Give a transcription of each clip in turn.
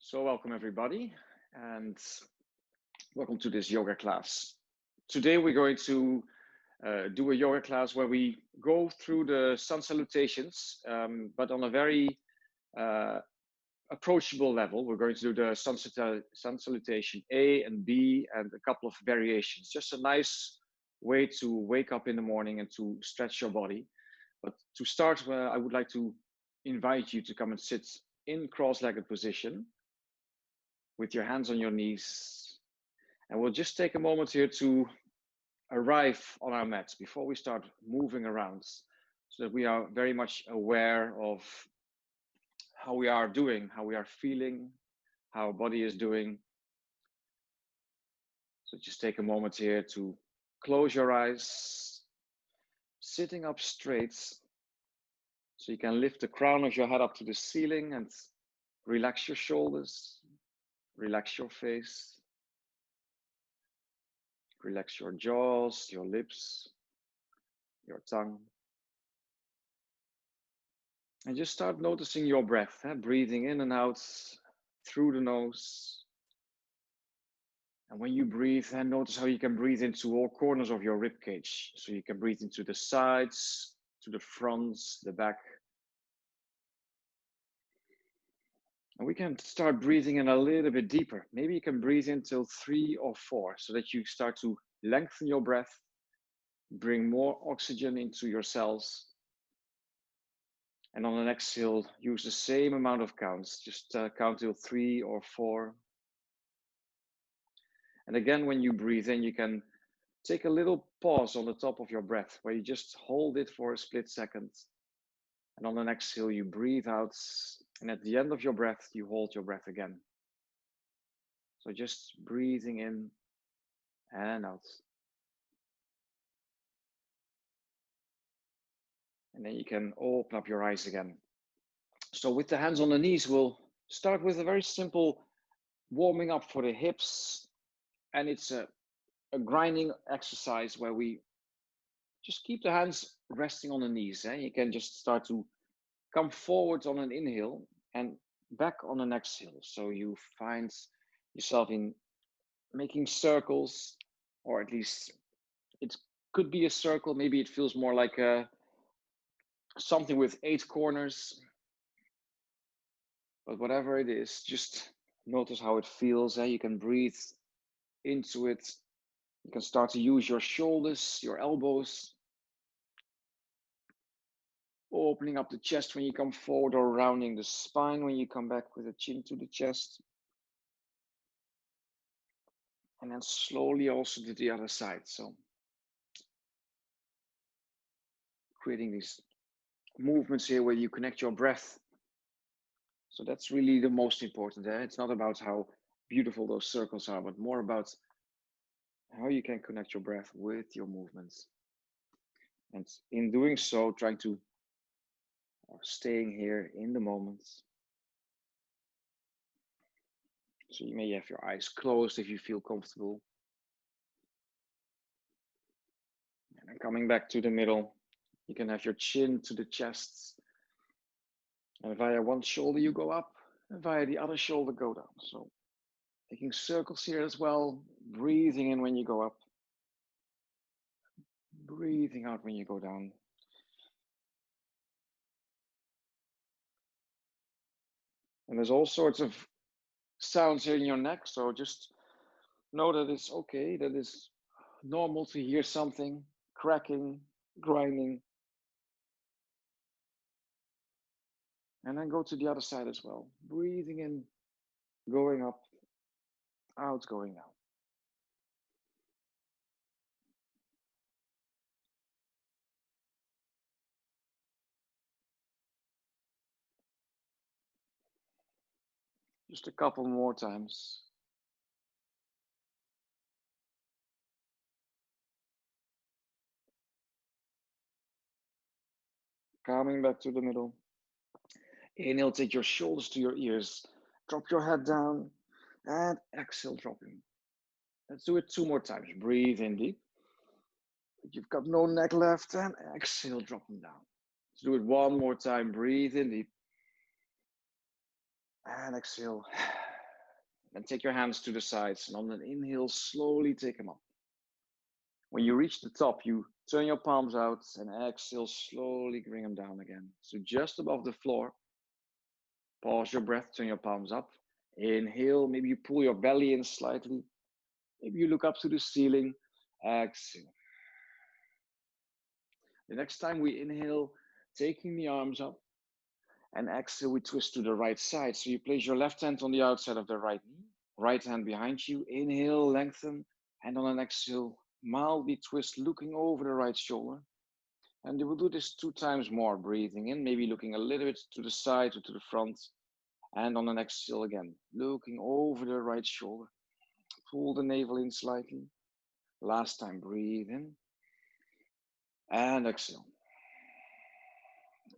So welcome everybody and welcome to this yoga class. Today we're going to do a yoga class where we go through the sun salutations, but on a very uh, approachable level. We're going to do the sun salutation A and B and a couple of variations. Just a nice way to wake up in the morning and to stretch your body. But to start, I would like to invite you to come and sit in cross-legged position with your hands on your knees. And we'll just take a moment here to arrive on our mats before we start moving around so that we are very much aware of how we are doing, how we are feeling, how our body is doing. So just take a moment here to close your eyes, sitting up straight so you can lift the crown of your head up to the ceiling and relax your shoulders, relax your face. Relax your jaws, your lips, your tongue. And just start noticing your breath, breathing in and out through the nose. And when you breathe, notice how you can breathe into all corners of your rib cage. So you can breathe into the sides, to the fronts, the back. And we can start breathing in a little bit deeper. Maybe you can breathe in till 3 or 4 so that you start to lengthen your breath, bring more oxygen into your cells. And on an exhale, use the same amount of counts. Just count till 3 or 4. And again, when you breathe in, you can take a little pause on the top of your breath where you just hold it for a split second. And on an exhale, you breathe out. And at the end of your breath, you hold your breath again. So just breathing in and out. And then you can open up your eyes again. So with the hands on the knees, we'll start with a very simple warming up for the hips. And it's a grinding exercise where we just keep the hands resting on the knees. You can just start to come forward on an inhale and back on an exhale. So you find yourself in making circles, or at least it could be a circle. Maybe it feels more like something with 8 corners. But whatever it is, just notice how it feels. You can breathe into it. You can start to use your shoulders, your elbows, opening up the chest when you come forward or rounding the spine when you come back with the chin to the chest. And then slowly also to the other side. So creating these movements here where you connect your breath. So that's really the most important. It's not about how beautiful those circles are, but more about how you can connect your breath with your movements. And in doing so, trying to staying here in the moment. So you may have your eyes closed if you feel comfortable. And then coming back to the middle, you can have your chin to the chest. And via one shoulder you go up, and via the other shoulder go down. So making circles here as well, breathing in when you go up, breathing out when you go down. And there's all sorts of sounds here in your neck, so just know that it's okay, that it's normal to hear something cracking, grinding. And then go to the other side as well, breathing in, going up, out, going down. Just a couple more times. Coming back to the middle. Inhale, take your shoulders to your ears. Drop your head down and exhale, dropping. Let's do it 2 more times. Breathe in deep. You've got no neck left and exhale, dropping down. Let's do it 1 more time. Breathe in deep. And exhale, Then take your hands to the sides, and on an inhale, slowly take them up. When you reach the top, you turn your palms out and exhale, slowly bring them down again. So just above the floor, pause your breath, turn your palms up. Inhale, maybe you pull your belly in slightly. Maybe you look up to the ceiling. Exhale. The next time we inhale, taking the arms up. And exhale, we twist to the right side. So you place your left hand on the outside of the right knee, right hand behind you. Inhale, lengthen. And on an exhale, mildly twist, looking over the right shoulder. And you will do this 2 times more, breathing in, maybe looking a little bit to the side or to the front. And on an exhale again, looking over the right shoulder. Pull the navel in slightly. Last time, breathe in. And exhale.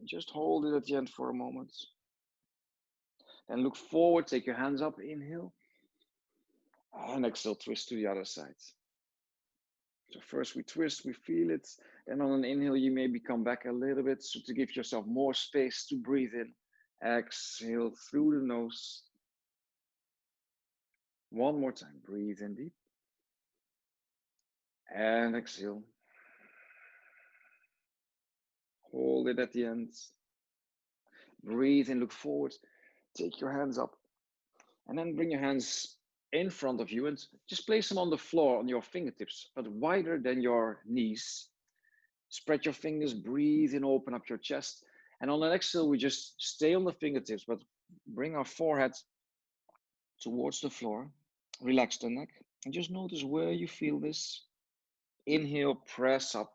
Just hold it at the end for a moment. Then look forward, take your hands up, inhale. And exhale, twist to the other side. So first we twist, we feel it. Then on an inhale, you maybe come back a little bit so to give yourself more space to breathe in. Exhale through the nose. One more time, breathe in deep. And exhale. Hold it at the end. Breathe in, look forward. Take your hands up. And then bring your hands in front of you and just place them on the floor on your fingertips, but wider than your knees. Spread your fingers, breathe in, open up your chest. And on an exhale, we just stay on the fingertips, but bring our forehead towards the floor. Relax the neck and just notice where you feel this. Inhale, press up.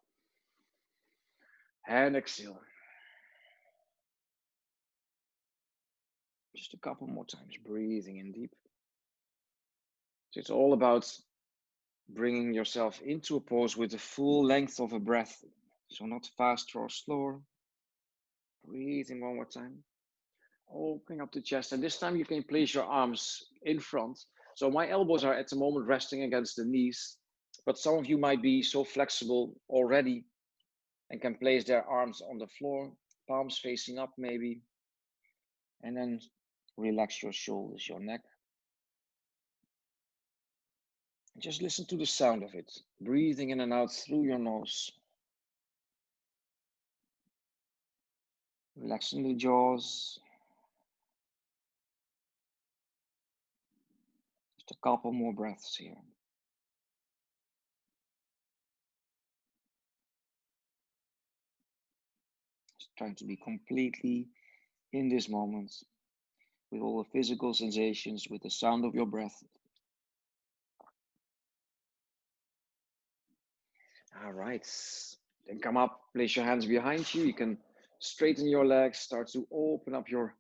And exhale. Just a couple more times, breathing in deep. So it's all about bringing yourself into a pose with the full length of a breath. So not faster or slower. Breathe in one more time. Opening up the chest. And this time you can place your arms in front. So my elbows are at the moment resting against the knees. But some of you might be so flexible already and can place their arms on the floor, palms facing up maybe. And then relax your shoulders, your neck. And just listen to the sound of it. Breathing in and out through your nose. Relaxing the jaws. Just a couple more breaths here. Just trying to be completely in this moment with all the physical sensations, with the sound of your breath. All right. Then come up, place your hands behind you. You can straighten your legs, start to open up your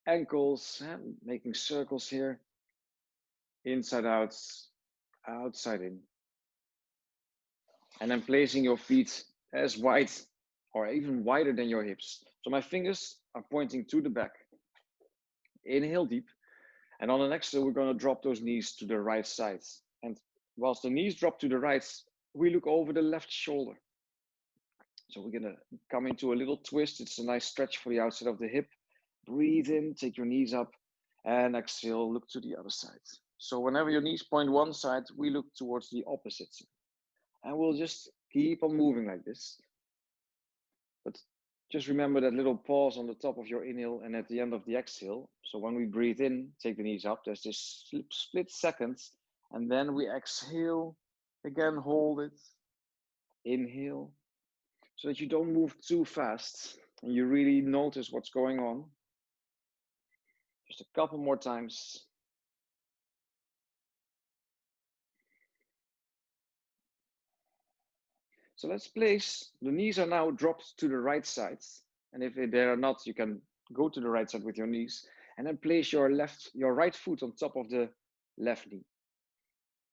ankles, making circles here. Inside out, outside in. And then placing your feet as wide or even wider than your hips. So my fingers are pointing to the back. Inhale deep. And on the next exhale, we're going to drop those knees to the right side. And whilst the knees drop to the right, we look over the left shoulder. So we're going to come into a little twist. It's a nice stretch for the outside of the hip. Breathe in, take your knees up, and exhale, look to the other side. So whenever your knees point one side, we look towards the opposite side. And we'll just keep on moving like this. But just remember that little pause on the top of your inhale and at the end of the exhale. So when we breathe in, take the knees up, there's this split seconds. And then we exhale, again, hold it, inhale, so that you don't move too fast and you really notice what's going on. Just a couple more times. So let's place, the knees are now dropped to the right side. And if they are not, you can go to the right side with your knees and then place your right foot on top of the left knee.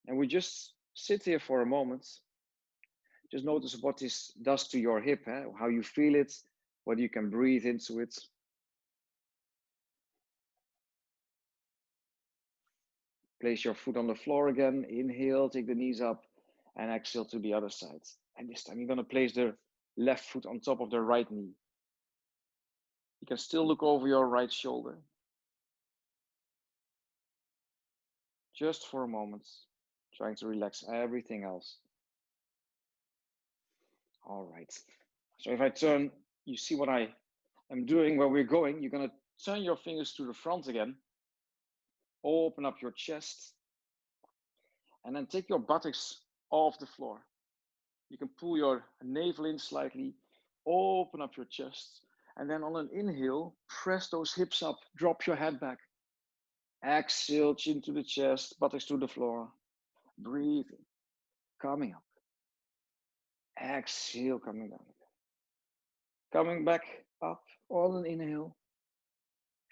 And we just sit here for a moment. Just notice what this does to your hip, how you feel it, whether you can breathe into it. Place your foot on the floor again. Inhale, take the knees up, and exhale to the other side. And this time you're going to place the left foot on top of the right knee. You can still look over your right shoulder. just for a moment, trying to relax everything else. All right. So if I turn, you see what I am doing, where we're going. You're going to turn your fingers to the front again. Open up your chest. And then take your buttocks off the floor. You can pull your navel in slightly. Open up your chest. And then on an inhale, press those hips up. Drop your head back. Exhale, chin to the chest, buttocks to the floor. Breathe in, coming up. Exhale, coming down. Coming back up on an inhale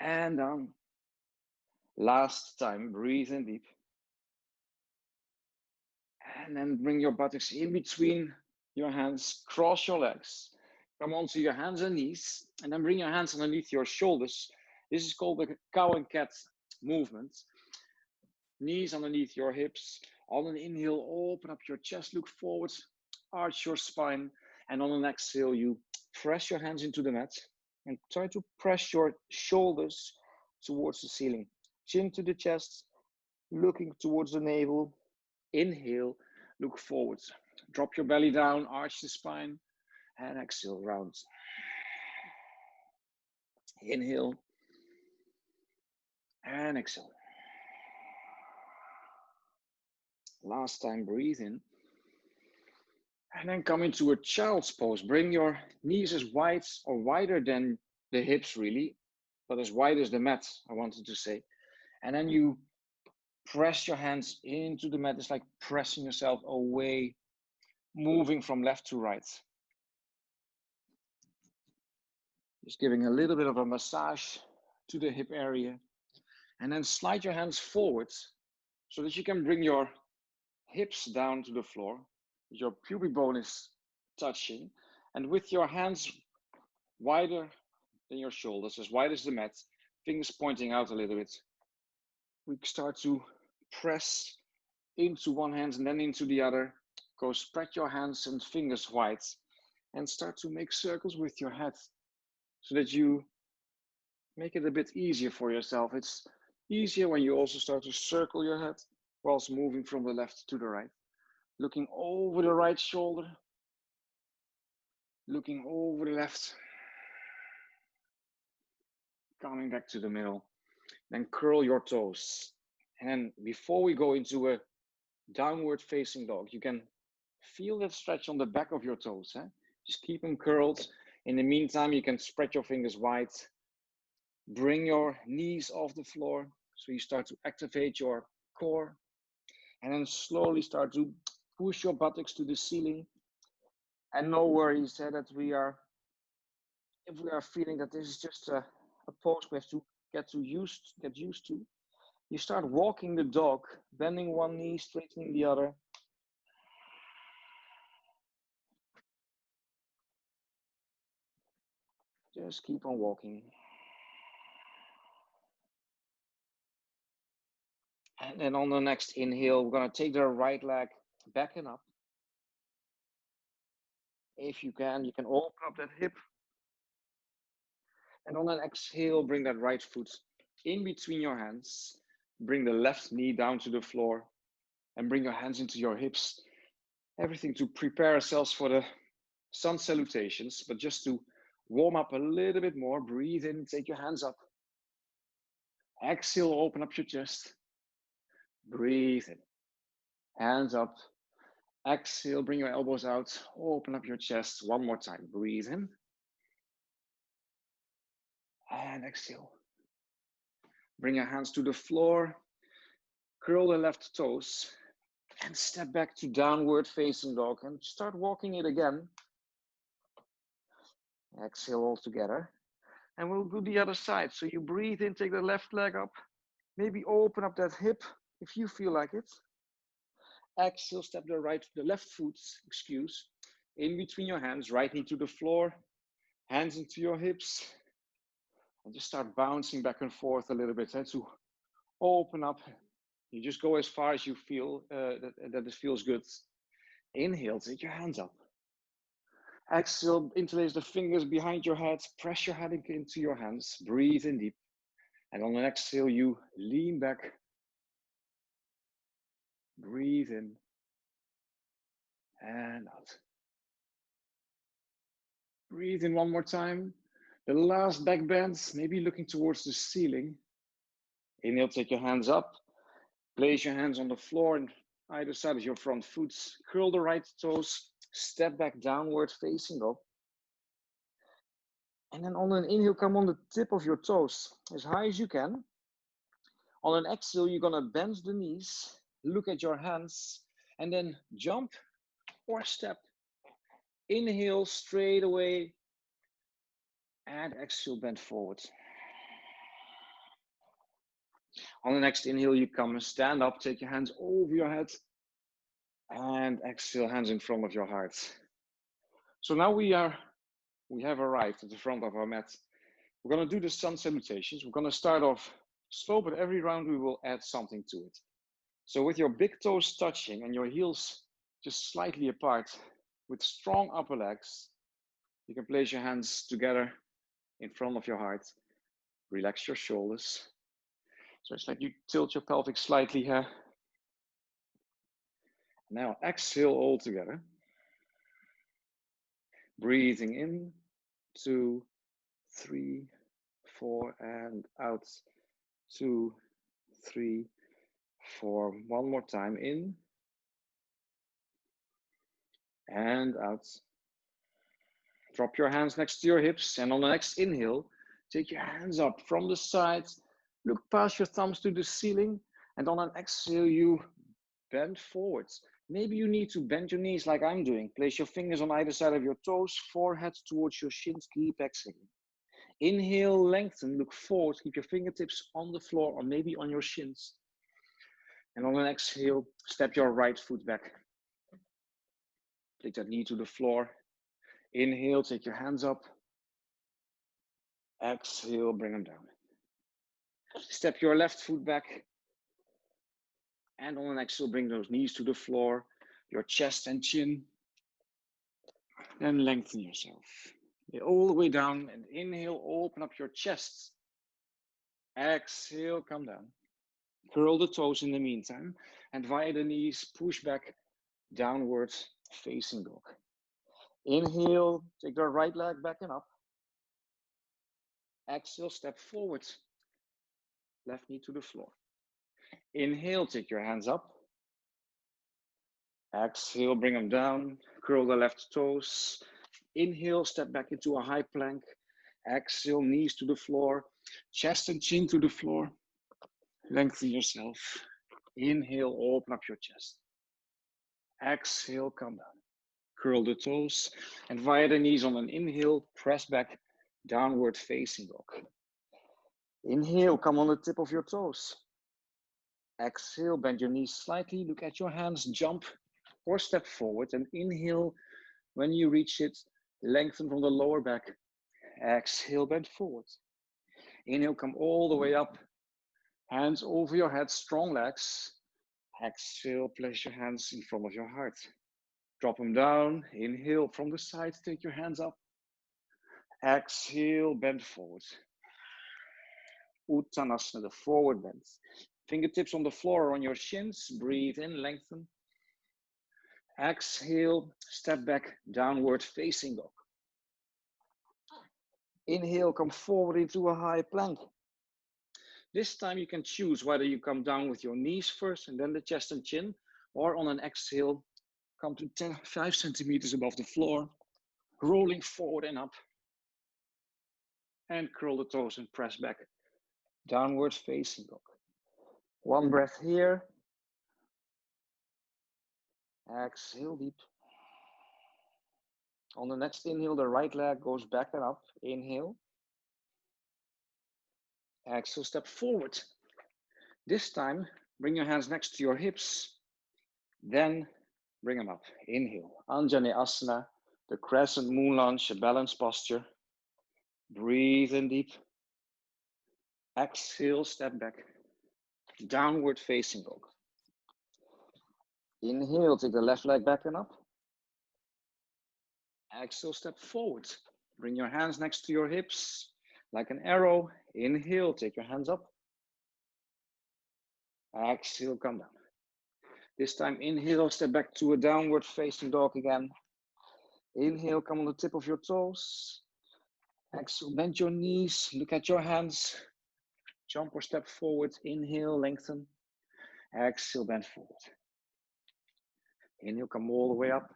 and down. Last time, breathe in deep. And then bring your buttocks in between your hands, cross your legs. Come onto your hands and knees, and then bring your hands underneath your shoulders. This is called the cow and cat movement. Knees underneath your hips. On an inhale, open up your chest, look forward, arch your spine. And on an exhale, you press your hands into the mat and try to press your shoulders towards the ceiling. Chin to the chest, looking towards the navel. Inhale, look forward. Drop your belly down, arch the spine, and exhale, round. Inhale, and exhale. Last time, breathe in. And then come into a child's pose. Bring your knees as wide or wider than the hips, really, but as wide as the mat, I wanted to say. And then you press your hands into the mat. It's like pressing yourself away, moving from left to right. Just giving a little bit of a massage to the hip area. And then slide your hands forward so that you can bring your hips down to the floor. Your pubic bone is touching. And with your hands wider than your shoulders, as wide as the mat, fingers pointing out a little bit, we start to press into one hand and then into the other. Go spread your hands and fingers wide and start to make circles with your head so that you make it a bit easier for yourself. It's easier when you also start to circle your head whilst moving from the left to the right. Looking over the right shoulder, looking over the left, coming back to the middle. Then curl your toes. And before we go into a downward facing dog, you can feel that stretch on the back of your toes. Just keep them curled. In the meantime, you can spread your fingers wide. Bring your knees off the floor so you start to activate your core. And then slowly start to push your buttocks to the ceiling. And no worries that if we are feeling that this is just a pose we have to get used to, you start walking the dog, bending one knee, straightening the other. Just keep on walking. And then on the next inhale, we're going to take the right leg back and up. If you can open up that hip. And on an exhale, bring that right foot in between your hands. Bring the left knee down to the floor and bring your hands into your hips. Everything to prepare ourselves for the sun salutations, but just to warm up a little bit more. Breathe in, take your hands up. Exhale, open up your chest. Breathe in. Hands up. Exhale, bring your elbows out. Open up your chest. One more time. Breathe in. And exhale. Bring your hands to the floor. Curl the left toes. And step back to downward facing dog. And start walking it again. Exhale all together. And we'll do the other side. So you breathe in, take the left leg up. Maybe open up that hip if you feel like it. Exhale, step the left foot, in between your hands, right knee to the floor, hands into your hips, and just start bouncing back and forth a little bit to open up. You just go as far as you feel that it feels good. Inhale, take your hands up. Exhale, interlace the fingers behind your head, press your head into your hands, breathe in deep. And on the exhale, you lean back Breathe in and out. Breathe in one more time. The last back bend, maybe looking towards the ceiling. Inhale, take your hands up. Place your hands on the floor on either side of your front foot. Curl the right toes. Step back downward facing up. And then on an inhale, come on the tip of your toes as high as you can. On an exhale, you're going to bend the knees, look at your hands, and then jump or step. Inhale straight away, and exhale, bend forward. On the next inhale, you come and stand up, take your hands over your head, and exhale, hands in front of your heart. So now we have arrived at the front of our mat. We're going to do the sun salutations. We're going to start off slow, but every round we will add something to it. So with your big toes touching and your heels just slightly apart, with strong upper legs, you can place your hands together in front of your heart. Relax your shoulders. So it's like you tilt your pelvic slightly here. Now exhale all together. Breathing in, 2, 3, 4, and out. 2, 3, 4. One more time, in and out. Drop your hands next to your hips, and on the next inhale, take your hands up from the sides, look past your thumbs to the ceiling, and on an exhale, you bend forwards. Maybe you need to bend your knees like I'm doing. Place your fingers on either side of your toes, forehead towards your shins, keep exhaling. Inhale, lengthen, look forward, keep your fingertips on the floor or maybe on your shins. And on an exhale, step your right foot back. Take that knee to the floor. Inhale, take your hands up. Exhale, bring them down. Step your left foot back. And on an exhale, bring those knees to the floor, your chest and chin. And lengthen yourself. All the way down, and inhale, open up your chest. Exhale, come down. Curl the toes in the meantime, and via the knees, push back, downwards, facing dog. Inhale, take the right leg back and up. Exhale, step forward, left knee to the floor. Inhale, take your hands up. Exhale, bring them down, curl the left toes. Inhale, step back into a high plank. Exhale, knees to the floor, chest and chin to the floor. Lengthen yourself. Inhale, open up your chest. Exhale, come down. Curl the toes, and via the knees on an inhale, press back, downward facing dog. Inhale, come on the tip of your toes. Exhale, bend your knees slightly, look at your hands, jump or step forward, and inhale. When you reach it, lengthen from the lower back. Exhale, bend forward. Inhale, come all the way up. Hands over your head, strong legs. Exhale, place your hands in front of your heart. Drop them down. Inhale from the side, take your hands up. Exhale, bend forward. Uttanasana, the forward bend. Fingertips on the floor or on your shins. Breathe in, lengthen. Exhale, step back, downward facing dog. Inhale, come forward into a high plank. This time you can choose whether you come down with your knees first and then the chest and chin, or on an exhale, come to 5 centimeters above the floor, rolling forward and up. And curl the toes and press back, downward facing dog. One breath here. Exhale deep. On the next inhale, the right leg goes back and up. Inhale. Exhale, step forward. This time, bring your hands next to your hips. Then bring them up. Inhale. Anjaneyasana, the crescent moon lunge, a balanced posture. Breathe in deep. Exhale, step back. Downward facing dog. Inhale, take the left leg back and up. Exhale, step forward. Bring your hands next to your hips like an arrow. Inhale, take your hands up. Exhale, come down. This time, inhale, step back to a downward facing dog again. Inhale, come on the tip of your toes. Exhale, bend your knees, look at your hands. Jump or step forward. Inhale, lengthen. Exhale, bend forward. Inhale, come all the way up.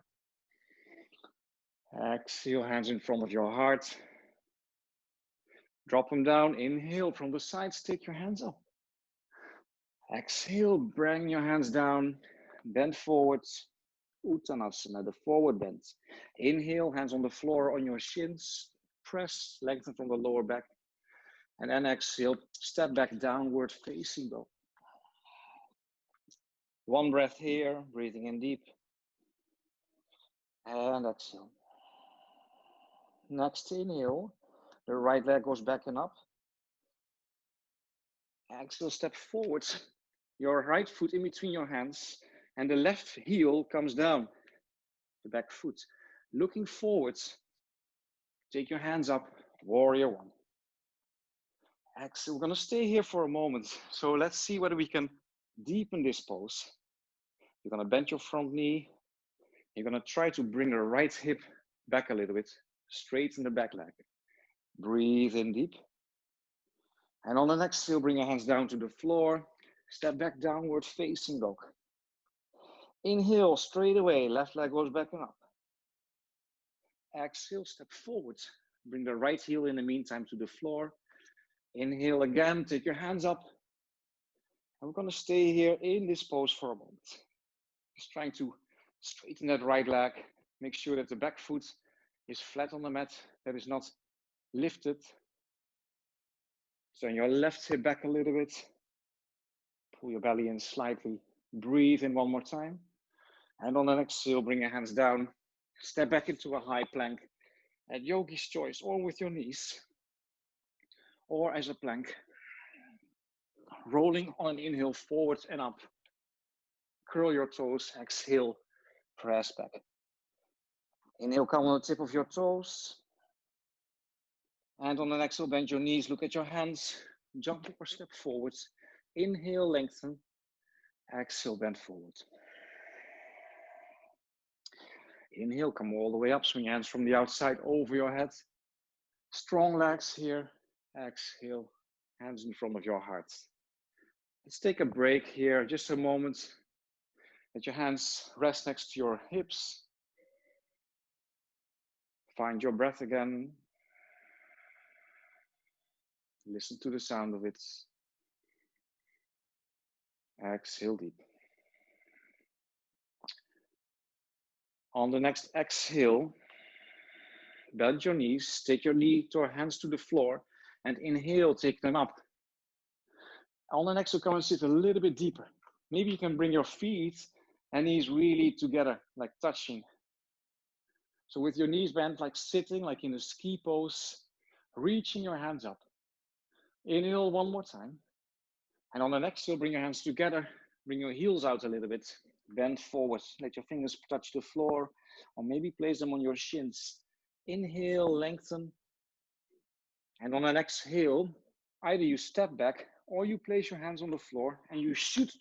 Exhale, hands in front of your heart. Drop them down. Inhale, from the sides, take your hands up. Exhale, bring your hands down. Bend forward. Uttanasana, the forward bend. Inhale, hands on the floor on your shins. Press, lengthen from the lower back. And then exhale, step back, downward facing dog. One breath here, breathing in deep. And exhale. Next inhale, the right leg goes back and up. Exhale, step forward. Your right foot in between your hands and the left heel comes down, the back foot. Looking forward, take your hands up, warrior one. Exhale, we're gonna stay here for a moment. So let's see whether we can deepen this pose. You're gonna bend your front knee. You're gonna try to bring the right hip back a little bit, straighten the back leg. Breathe in deep. And on the next exhale, bring your hands down to the floor. Step back, downward facing dog. Inhale, straight away, left leg goes back and up. Exhale, step forward. Bring the right heel in the meantime to the floor. Inhale again, take your hands up. And we're gonna stay here in this pose for a moment. Just trying to straighten that right leg. Make sure that the back foot is flat on the mat, that is not lifted. Turn your left hip back a little bit. Pull your belly in slightly. Breathe in one more time. And on the next exhale, bring your hands down. Step back into a high plank at yogi's choice, or with your knees, or as a plank. Rolling on an inhale, forward and up. Curl your toes, exhale, press back. Inhale, come on the tip of your toes. And on the next exhale, bend your knees, look at your hands, jump or step forward. Inhale, lengthen. Exhale, bend forward. Inhale, come all the way up, swing your hands from the outside over your head. Strong legs here. Exhale, hands in front of your heart. Let's take a break here, just a moment. Let your hands rest next to your hips. Find your breath again. Listen to the sound of it. Exhale deep. On the next exhale, bend your knees, take your hands to the floor, and inhale, take them up. On the next exhale, come and sit a little bit deeper. Maybe you can bring your feet and knees really together, like touching. So with your knees bent, like sitting, like in a ski pose, reaching your hands up. Inhale one more time. And on the next exhale, bring your hands together, bring your heels out a little bit, bend forward, let your fingers touch the floor, or maybe place them on your shins. Inhale, lengthen. And on the next exhale, either you step back or you place your hands on the floor and you shoot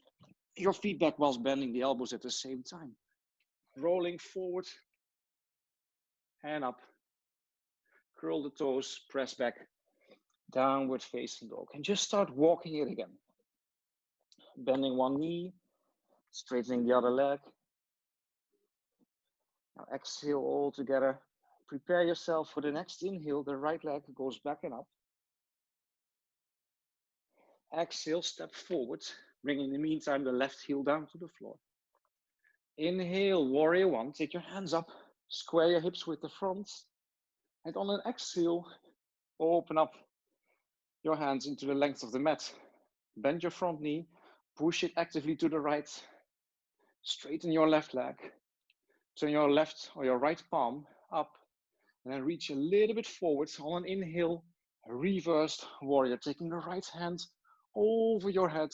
your feet back whilst bending the elbows at the same time. Rolling forward and up. Curl the toes, press back, downward facing dog. And just start walking it again. Bending one knee, straightening the other leg. Now exhale all together. Prepare yourself for the next inhale. The right leg goes back and up. Exhale, step forward. Bring in the meantime the left heel down to the floor. Inhale, warrior one. Take your hands up. Square your hips with the front. And on an exhale, open up your hands into the length of the mat. Bend your front knee. Push it actively to the right. Straighten your left leg. Turn your left or your right palm up. And then reach a little bit forward. On an inhale, reversed warrior. Taking the right hand over your head.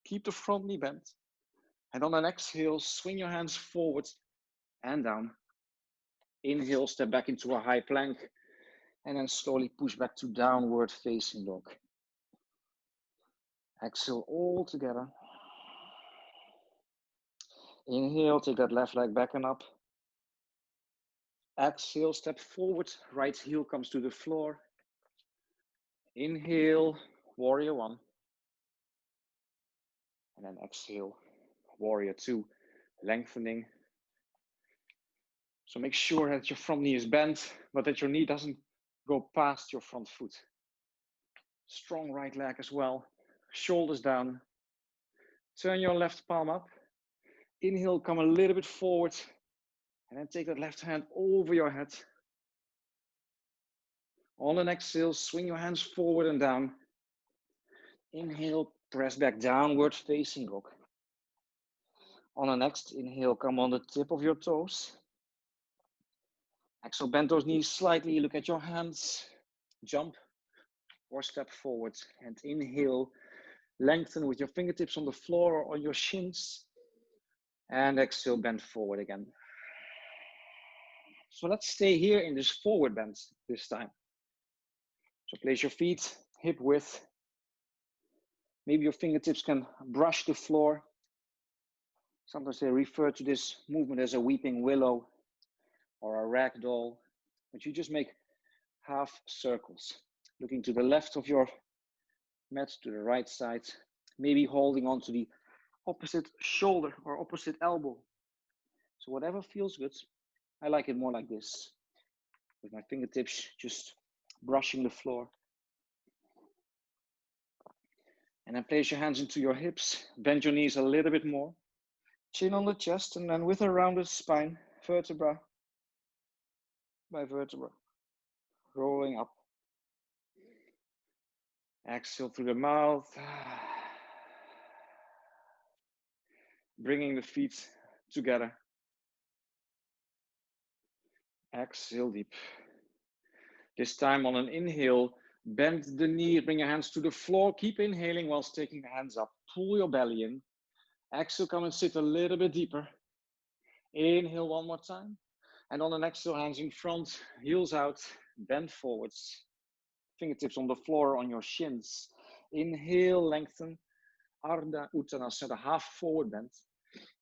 Keep the front knee bent. And on an exhale, swing your hands forward and down. Inhale, step back into a high plank. And then slowly push back to downward facing dog. Exhale all together. Inhale, take that left leg back and up. Exhale, step forward, right heel comes to the floor. Inhale, warrior one. And then exhale, warrior two, lengthening. So make sure that your front knee is bent, but that your knee doesn't go past your front foot. Strong right leg as well. Shoulders down. Turn your left palm up. Inhale, come a little bit forward. And then take that left hand over your head. On an exhale, swing your hands forward and down. Inhale, press back downward facing dog. On the next inhale, come on the tip of your toes. Exhale, bend those knees slightly, look at your hands. Jump or step forward. And inhale, lengthen with your fingertips on the floor or on your shins. And exhale, bend forward again. So let's stay here in this forward bend this time. So place your feet hip width. Maybe your fingertips can brush the floor. Sometimes they refer to this movement as a weeping willow or a ragdoll, but you just make half circles, looking to the left of your mat, to the right side, maybe holding on to the opposite shoulder or opposite elbow. So whatever feels good. I like it more like this, with my fingertips just brushing the floor. And then place your hands into your hips, bend your knees a little bit more, chin on the chest, and then with a rounded spine, vertebra by vertebra, rolling up. Exhale through the mouth, bringing the feet together. Exhale deep. This time on an inhale, bend the knee, bring your hands to the floor. Keep inhaling whilst taking the hands up. Pull your belly in. Exhale, come and sit a little bit deeper. Inhale one more time. And on an exhale, hands in front, heels out, bend forwards. Fingertips on the floor, on your shins. Inhale, lengthen. Ardha Uttanasana, half forward bend.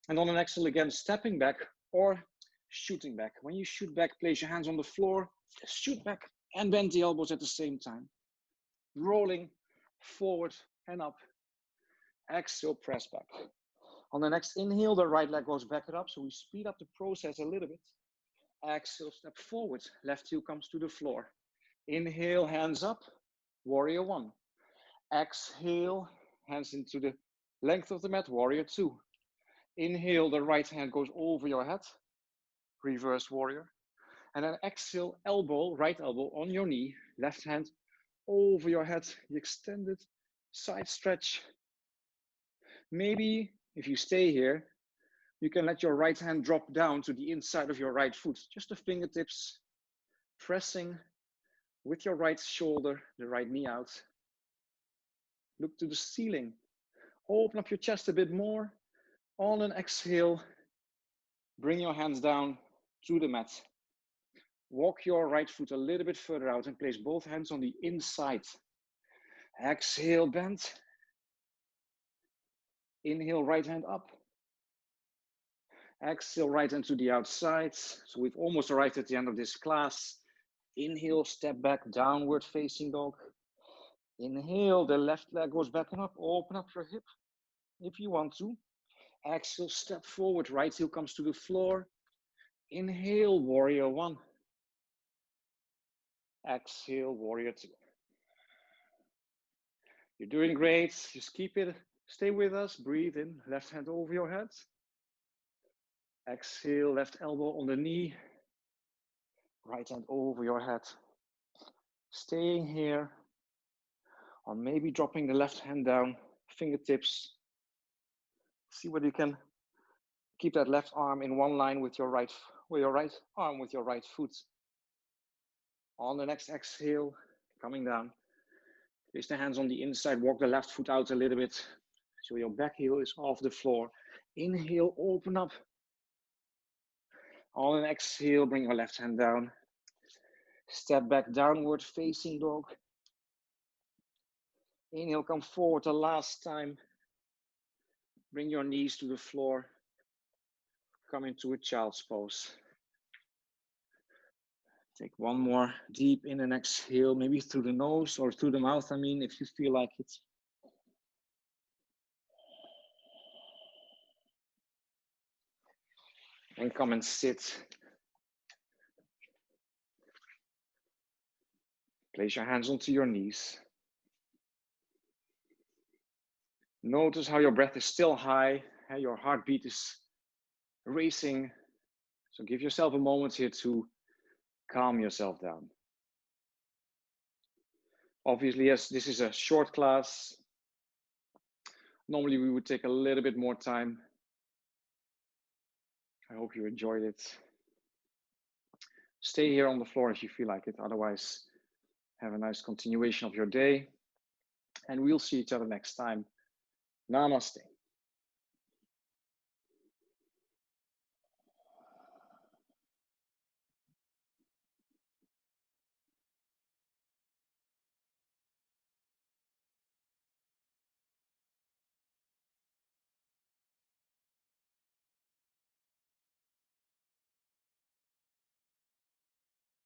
And on an exhale again, stepping back or shooting back. When you shoot back, place your hands on the floor, shoot back and bend the elbows at the same time. Rolling forward and up. Exhale, press back. On the next inhale, the right leg goes back and up, so we speed up the process a little bit. Exhale, step forward. Left heel comes to the floor. Inhale, hands up, warrior one. Exhale, hands into the length of the mat, warrior two. Inhale, the right hand goes over your head, reverse warrior. And then exhale, elbow, right elbow on your knee, left hand over your head, the extended side stretch. Maybe if you stay here, you can let your right hand drop down to the inside of your right foot, just the fingertips pressing with your right shoulder, the right knee out. Look to the ceiling. Open up your chest a bit more. On an exhale, bring your hands down to the mat. Walk your right foot a little bit further out and place both hands on the inside. Exhale, bend. Inhale, right hand up. Exhale, right hand to the outside. So we've almost arrived at the end of this class. Inhale, step back, downward facing dog. Inhale, the left leg goes back and up. Open up your hip if you want to. Exhale, step forward, right heel comes to the floor. Inhale, warrior one. Exhale, warrior two. You're doing great. Just keep it. Stay with us. Breathe in. Left hand over your head. Exhale, left elbow on the knee. Right hand over your head. Staying here. Or maybe dropping the left hand down. Fingertips. See whether you can keep that left arm in one line with your right arm with your right foot. On the next exhale, coming down. Place the hands on the inside, walk the left foot out a little bit. So your back heel is off the floor. Inhale, open up. On an exhale, bring your left hand down. Step back, downward facing dog. Inhale, come forward the last time. Bring your knees to the floor. come into a child's pose. Take one more deep in and exhale, maybe through the nose or through the mouth, I mean, if you feel like it. And come and sit. Place your hands onto your knees. Notice how your breath is still high, your heartbeat is racing. So give yourself a moment here to calm yourself down. Obviously, yes, this is a short class. Normally we would take a little bit more time. I hope you enjoyed it. Stay here on the floor if you feel like it. Otherwise, have a nice continuation of your day. And we'll see each other next time. Namaste.